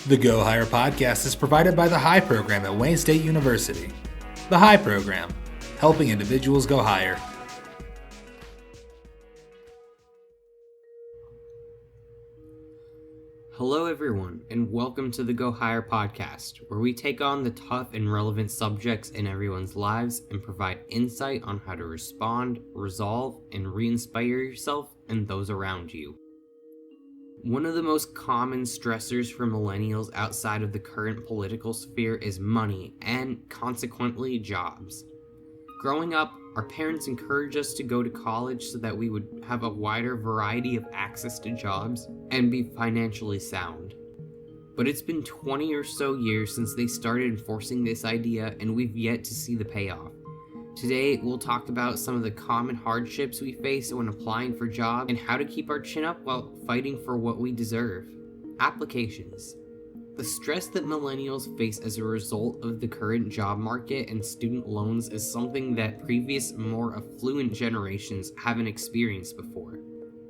The Go Higher podcast is provided by the High Program at Wayne State University. The High Program, helping individuals go higher. Hello everyone, and welcome to the Go Higher podcast, where we take on the tough and relevant subjects in everyone's lives and provide insight on how to respond, resolve, and re-inspire yourself and those around you. One of the most common stressors for millennials outside of the current political sphere is money, and consequently, jobs. Growing up, our parents encouraged us to go to college so that we would have a wider variety of access to jobs and be financially sound. But it's been 20 or so years since they started enforcing this idea, and we've yet to see the payoff. Today, we'll talk about some of the common hardships we face when applying for jobs and how to keep our chin up while fighting for what we deserve. Applications. The stress that millennials face as a result of the current job market and student loans is something that previous, more affluent generations haven't experienced before.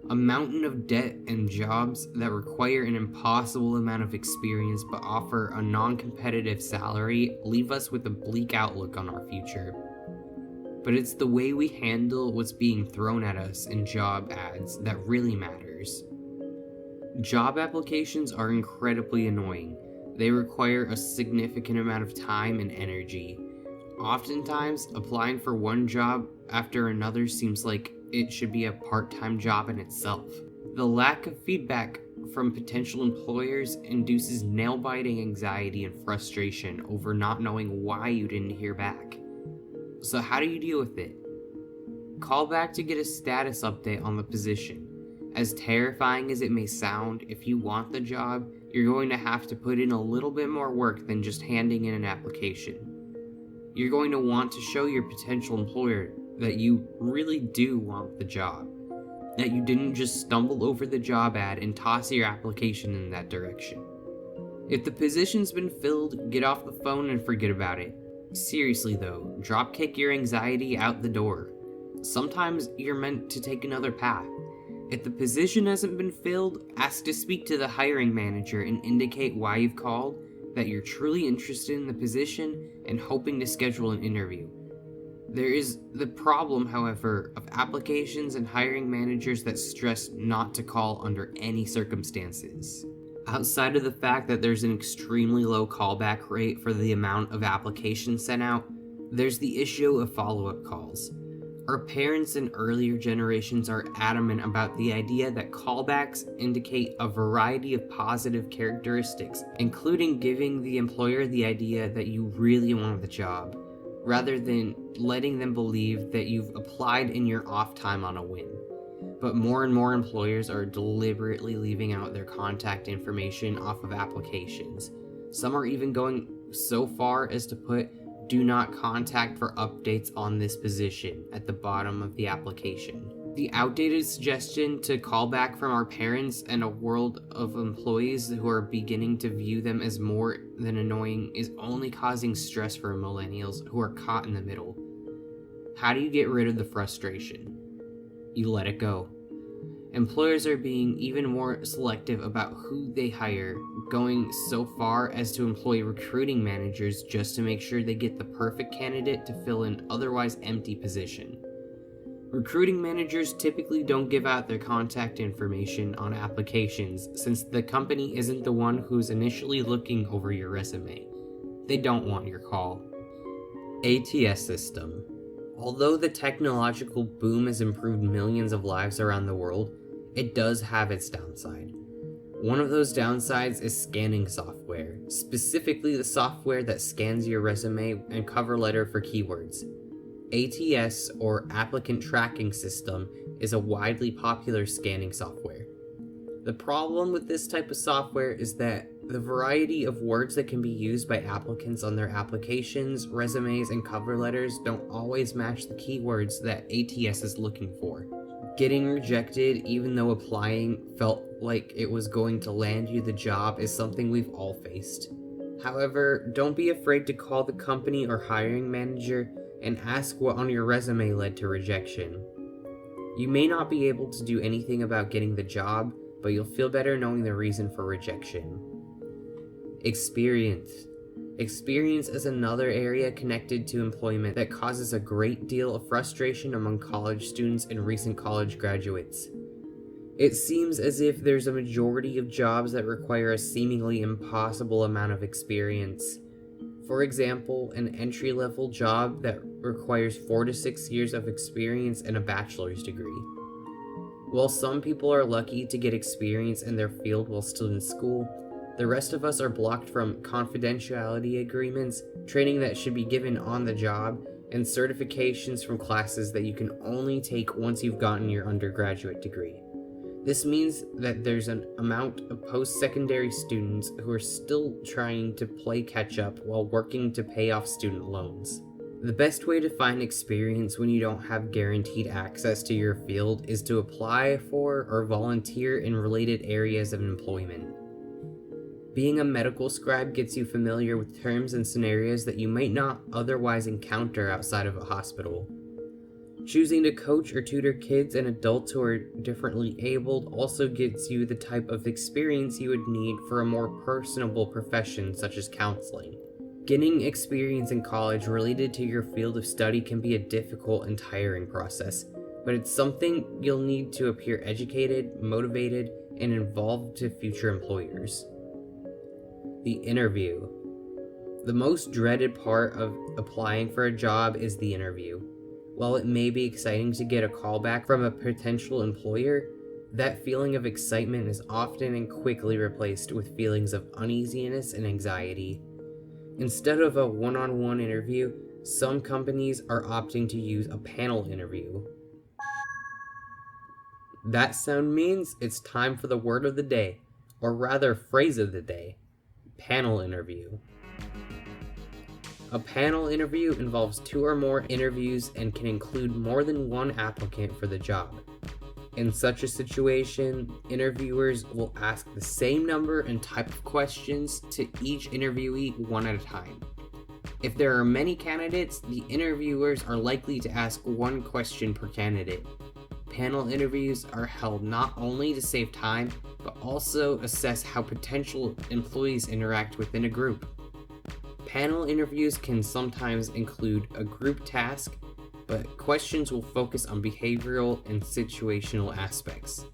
A mountain of debt and jobs that require an impossible amount of experience but offer a non-competitive salary leave us with a bleak outlook on our future. But it's the way we handle what's being thrown at us in job ads that really matters. Job applications are incredibly annoying. They require a significant amount of time and energy. Oftentimes, applying for one job after another seems like it should be a part-time job in itself. The lack of feedback from potential employers induces nail-biting anxiety and frustration over not knowing why you didn't hear back. So how do you deal with it? Call back to get a status update on the position. As terrifying as it may sound, if you want the job, you're going to have to put in a little bit more work than just handing in an application. You're going to want to show your potential employer that you really do want the job, that you didn't just stumble over the job ad and toss your application in that direction. If the position's been filled, get off the phone and forget about it. Seriously though, dropkick your anxiety out the door. Sometimes you're meant to take another path. If the position hasn't been filled, ask to speak to the hiring manager and indicate why you've called, that you're truly interested in the position and hoping to schedule an interview. There is the problem, however, of applications and hiring managers that stress not to call under any circumstances. Outside of the fact that there's an extremely low callback rate for the amount of applications sent out, there's the issue of follow-up calls. Our parents in earlier generations are adamant about the idea that callbacks indicate a variety of positive characteristics, including giving the employer the idea that you really want the job, rather than letting them believe that you've applied in your off time on a whim. But more and more employers are deliberately leaving out their contact information off of applications. Some are even going so far as to put "do not contact for updates on this position" at the bottom of the application. The outdated suggestion to call back from our parents and a world of employees who are beginning to view them as more than annoying is only causing stress for millennials who are caught in the middle. How do you get rid of the frustration? You let it go. Employers are being even more selective about who they hire, going so far as to employ recruiting managers just to make sure they get the perfect candidate to fill an otherwise empty position. Recruiting managers typically don't give out their contact information on applications since the company isn't the one who's initially looking over your resume. They don't want your call. ATS system. Although the technological boom has improved millions of lives around the world, it does have its downside. One of those downsides is scanning software, specifically the software that scans your resume and cover letter for keywords. ATS, or Applicant Tracking System, is a widely popular scanning software. The problem with this type of software is that the variety of words that can be used by applicants on their applications, resumes, and cover letters don't always match the keywords that ATS is looking for. Getting rejected even though applying felt like it was going to land you the job is something we've all faced. However, don't be afraid to call the company or hiring manager and ask what on your resume led to rejection. You may not be able to do anything about getting the job, but you'll feel better knowing the reason for rejection. Experience. Experience is another area connected to employment that causes a great deal of frustration among college students and recent college graduates. It seems as if there's a majority of jobs that require a seemingly impossible amount of experience. For example, an entry-level job that requires 4 to 6 years of experience and a bachelor's degree. While some people are lucky to get experience in their field while still in school, the rest of us are blocked from confidentiality agreements, training that should be given on the job, and certifications from classes that you can only take once you've gotten your undergraduate degree. This means that there's an amount of post-secondary students who are still trying to play catch-up while working to pay off student loans. The best way to find experience when you don't have guaranteed access to your field is to apply for or volunteer in related areas of employment. Being a medical scribe gets you familiar with terms and scenarios that you might not otherwise encounter outside of a hospital. Choosing to coach or tutor kids and adults who are differently abled also gets you the type of experience you would need for a more personable profession such as counseling. Getting experience in college related to your field of study can be a difficult and tiring process, but it's something you'll need to appear educated, motivated, and involved to future employers. The interview. The most dreaded part of applying for a job is the interview. While it may be exciting to get a call back from a potential employer, that feeling of excitement is often and quickly replaced with feelings of uneasiness and anxiety. Instead of a one-on-one interview, some companies are opting to use a panel interview. That sound means it's time for the word of the day, or rather phrase of the day: panel interview. A panel interview involves 2 or more interviews and can include more than one applicant for the job. In such a situation, interviewers will ask the same number and type of questions to each interviewee one at a time. If there are many candidates, the interviewers are likely to ask 1 question per candidate. Panel interviews are held not only to save time, but also assess how potential employees interact within a group. Panel interviews can sometimes include a group task, but questions will focus on behavioral and situational aspects.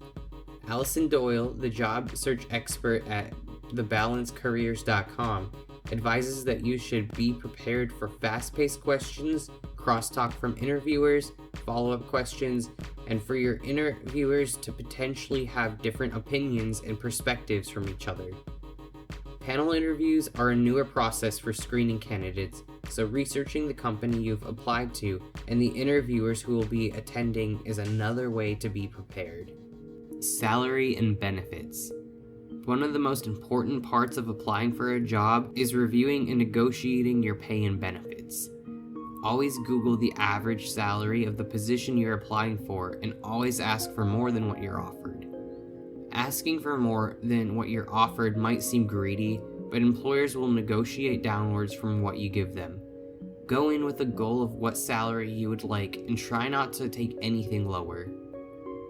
Allison Doyle, the job search expert at thebalancecareers.com, advises that you should be prepared for fast-paced questions, crosstalk from interviewers, follow-up questions, and for your interviewers to potentially have different opinions and perspectives from each other. Panel interviews are a newer process for screening candidates, so researching the company you've applied to and the interviewers who will be attending is another way to be prepared. Salary and benefits. One of the most important parts of applying for a job is reviewing and negotiating your pay and benefits. Always Google the average salary of the position you're applying for and always ask for more than what you're offered. Asking for more than what you're offered might seem greedy, but employers will negotiate downwards from what you give them. Go in with a goal of what salary you would like and try not to take anything lower.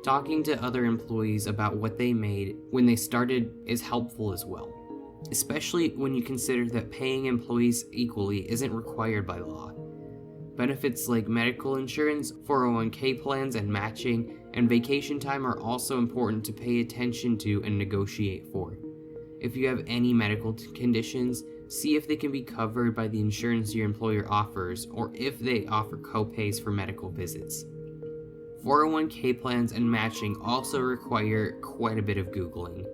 Talking to other employees about what they made when they started is helpful as well, especially when you consider that paying employees equally isn't required by law. Benefits like medical insurance, 401k plans, and matching, and vacation time are also important to pay attention to and negotiate for. If you have any medical conditions, see if they can be covered by the insurance your employer offers, or if they offer co-pays for medical visits. 401k plans and matching also require quite a bit of Googling.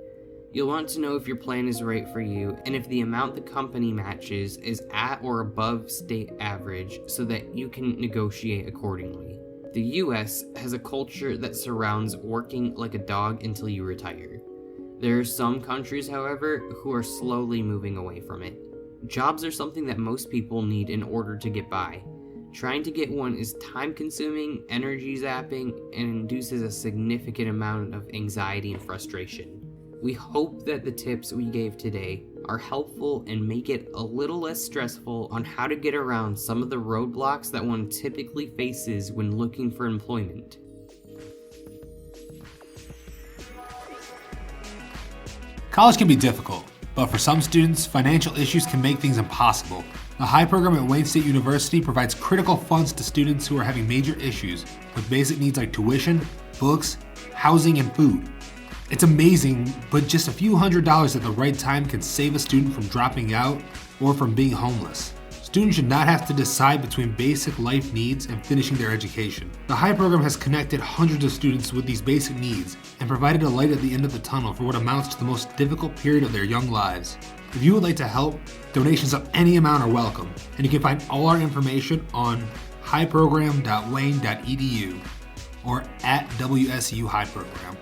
You'll want to know if your plan is right for you and if the amount the company matches is at or above state average so that you can negotiate accordingly. The US has a culture that surrounds working like a dog until you retire. There are some countries, however, who are slowly moving away from it. Jobs are something that most people need in order to get by. Trying to get one is time-consuming, energy zapping, and induces a significant amount of anxiety and frustration. We hope that the tips we gave today are helpful and make it a little less stressful on how to get around some of the roadblocks that one typically faces when looking for employment. College can be difficult, But for some students, financial issues can make things impossible. The HIGH program at Wayne State University provides critical funds to students who are having major issues with basic needs like tuition, books, housing, and food. It's amazing, but just a few $100s at the right time can save a student from dropping out or from being homeless. Students should not have to decide between basic life needs and finishing their education. The HIGH program has connected hundreds of students with these basic needs and provided a light at the end of the tunnel for what amounts to the most difficult period of their young lives. If you would like to help, donations of any amount are welcome, and you can find all our information on highprogram.wayne.edu or at WSU High Program.